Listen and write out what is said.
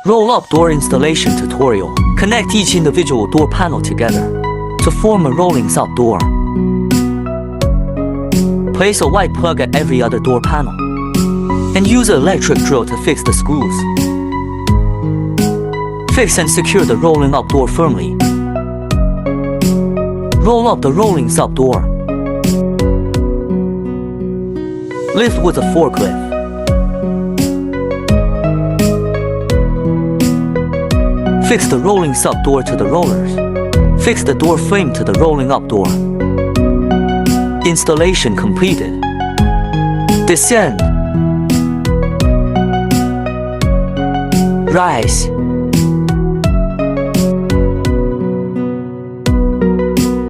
Roll-up door installation tutorial. Connect each individual door panel together to form a rolling-up door. Place a white plug at every other door panel and use an electric drill to fix the screws. Fix and secure the rolling-up door firmly. Roll up the rolling-up door. Lift with a forklift. Fix the rolling-up door to the rollers. Fix the door frame to the rolling-up door. Installation completed. Descend. Rise.